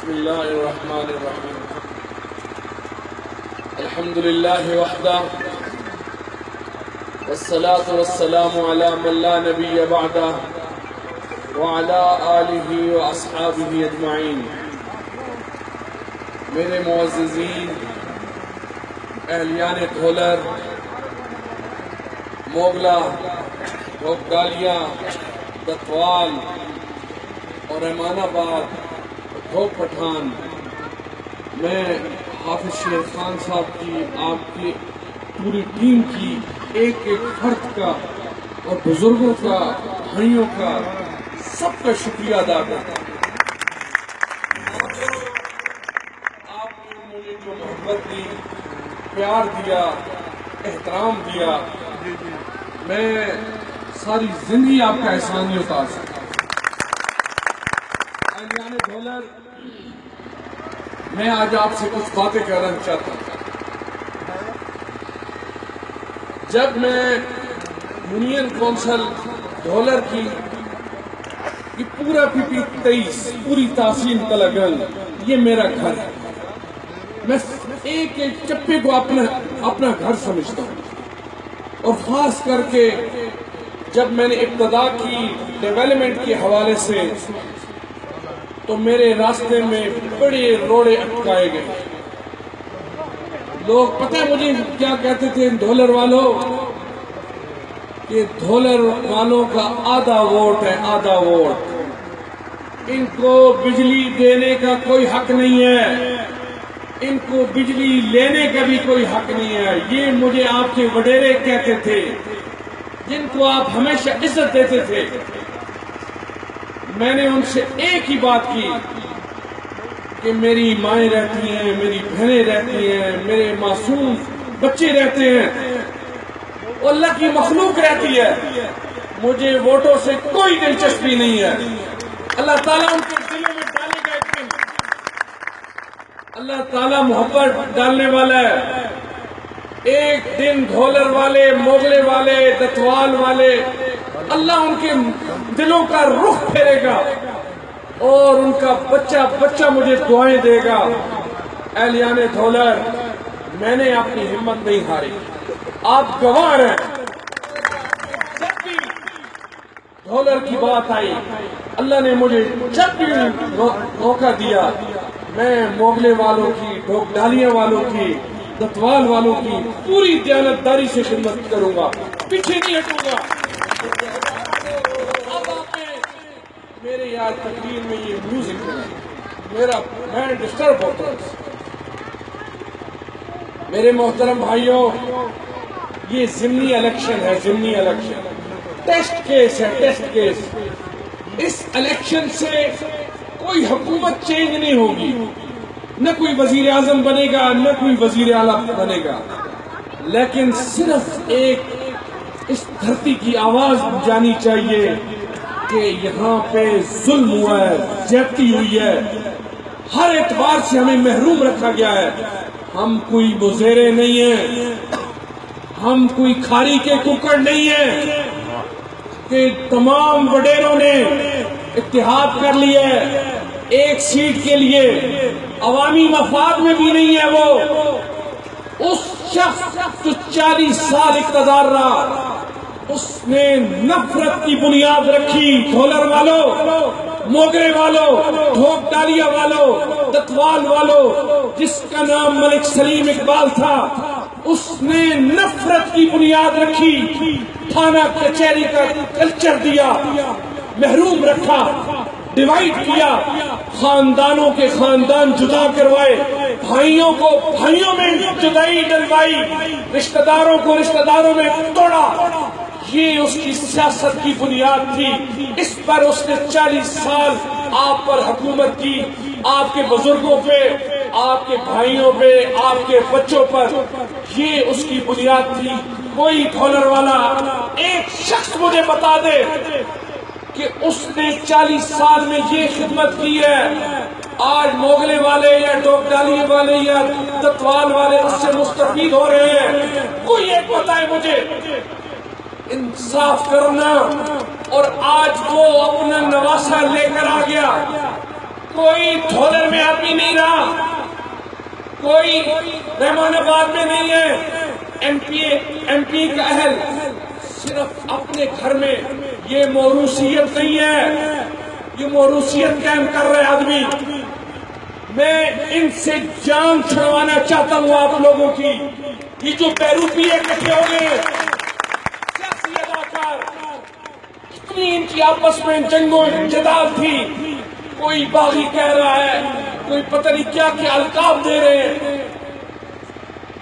بسم الله الرحمن الرحيم. الحمد لله وحده والصلاة والسلام على من لا نبي بعده وعلى آله وأصحابه أجمعين. میرے معززین، اہلیان دھولر، موغلا، روکڈالیہ، دتوال اور امان آباد، دھوپ پٹھان، میں حافظ شیر خان صاحب کی، آپ کی پوری ٹیم کی، ایک ایک فرد کا اور بزرگوں کا، بھائیوں کا، سب کا شکریہ ادا کرتا ہوں۔ آپ نے مجھے جو محبت دی، پیار دیا، احترام دیا، میں ساری زندگی آپ کا احسان نہیں اتار سکتا۔ اہلیان دھولر، میں آج آپ سے کچھ باتیں کرنا چاہتا ہوں۔ جب میں یونین کونسل دھولر کی یہ پورا PP23 پوری تحصیل تلگن، یہ میرا گھر ہے، میں ایک ایک چپے کو اپنا گھر سمجھتا ہوں۔ اور خاص کر کے جب میں نے ابتدا کی ڈیولپمنٹ کے حوالے سے، تو میرے راستے میں بڑے روڑے اٹکائے گئے۔ لوگ پتہ ہے مجھے کیا کہتے تھے دھولر والوں، کہ دھولر والوں کا آدھا ووٹ ہے، آدھا ووٹ، ان کو بجلی دینے کا کوئی حق نہیں ہے، ان کو بجلی لینے کا بھی کوئی حق نہیں ہے۔ یہ مجھے آپ کے وڈیرے کہتے تھے، جن کو آپ ہمیشہ عزت دیتے تھے۔ میں نے ان سے ایک ہی بات کی کہ میری مائیں رہتی ہیں، میری بہنیں رہتی ہیں، میرے معصوم بچے رہتے ہیں، اللہ کی مخلوق رہتی ہے، مجھے ووٹوں سے کوئی دلچسپی نہیں ہے۔ اللہ تعالیٰ ان کے دلوں میں ڈالے گا ایک دن، اللہ تعالیٰ محبت ڈالنے والا ہے۔ ایک دن دھولر والے، موغلے والے، دتوال والے، اللہ ان کے دلوں کا رخ پھیرے گا اور ان کا بچہ بچہ مجھے دعائیں دے گا۔ اہلیان دھولر، میں نے اپنی ہمت نہیں ہاری، آپ گواہ ہیں۔ جب بھی دھولر کی بات آئی، اللہ نے مجھے جب بھی موقع دیا، میں موغلے والوں کی، ڈھوکڈالیہ والوں کی، دتوال والوں کی پوری دیانتداری سے خدمت کروں گا، پیچھے نہیں ہٹوں گا۔ اب آپ نے میرے یاد تقریر میں یہ میوزک ہے، میں ڈسٹرب ہوتا ہوں۔ میرے محترم بھائیوں، یہ ضمنی الیکشن ہے، ضمنی الیکشن، ٹیسٹ کیس ہے، ٹیسٹ کیس۔ اس الیکشن سے کوئی حکومت چینج نہیں ہوگی، نہ کوئی وزیر اعظم بنے گا، نہ کوئی وزیر اعلیٰ بنے گا، لیکن صرف ایک اس دھرتی کی آواز جانی چاہیے کہ یہاں پہ ظلم ہوا ہے، زیادتی ہوئی ہے، ہر اعتبار سے ہمیں محروم رکھا گیا ہے۔ ہم کوئی مزیرے نہیں ہیں، ہم کوئی کھاری کے ککڑ نہیں ہیں کہ تمام وڈیروں نے اتحاد کر لیا ہے ایک سیٹ کے لیے، عوامی مفاد میں بھی نہیں ہے۔ وہ اس شخص جو 40 سال اقتدار رہا، اس نے نفرت کی بنیاد رکھی۔ دھولر والوں، موگرے والوں، ڈھوکڈالیہ والوں، دتوال والوں، جس کا نام ملک سلیم اقبال تھا، اس نے نفرت کی بنیاد رکھی، تھانہ کچہری کا کلچر دیا، محروم رکھا، ڈیوائیڈ کیا، خاندانوں کے خاندان جدا کروائے، بھائیوں کو بھائیوں میں جدائی ڈلوائی، رشتہ داروں کو رشتہ داروں میں توڑا۔ یہ اس کی سیاست کی بنیاد تھی۔ اس پر اس نے 40 سال آپ پر حکومت کی، آپ کے بزرگوں پہ، آپ کے بھائیوں پہ، آپ کے بچوں پر، یہ اس کی بنیاد تھی۔ کوئی دھولر والا ایک شخص مجھے بتا دے کہ اس نے 40 سال میں یہ خدمت کی ہے، آج موغلے والے یا ڈھوکڈالیہ والے یا دتوال والے اس سے مستفید ہو رہے ہیں۔ کوئی ایک بتائے مجھے۔ انصاف کرنا، اور آج وہ اپنا نواسہ لے کر آ گیا، کوئی دھولر میں آدمی نہیں رہا، کوئی رحمان آباد میں نہیں ہے ایم پی کا اہل، صرف اپنے گھر میں۔ یہ موروثیت نہیں ہے، یہ موروثیت قائم کر رہے آدمی۔ میں ان سے جان چھڑوانا چاہتا ہوں آپ لوگوں کی۔ یہ جو بیروپی اکٹھے ہو گئے سیاسی اداکار، کتنی ان کی آپس میں جنگ و جدال تھی، کوئی باغی کہہ رہا ہے، کوئی پتہ نہیں کیا کیا القاب دے رہے ہیں۔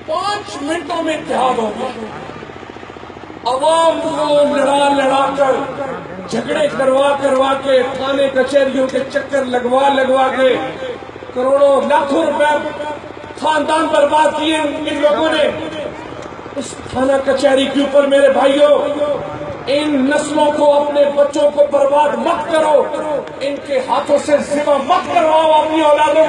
5 منٹوں میں اتحاد ہو گیا۔ عوام کو لڑا کر، جھگڑے کروا کے، تھانے کچہریوں کے چکر لگوا کے، کروڑوں لاکھوں روپے خاندان برباد کیے ان لوگوں نے۔ اس تھانہ کچہری کے اوپر میرے بھائیوں، ان نسلوں کو، اپنے بچوں کو برباد مت کرو، ان کے ہاتھوں سے ذبح مت کرواؤ اپنی اولادوں کو۔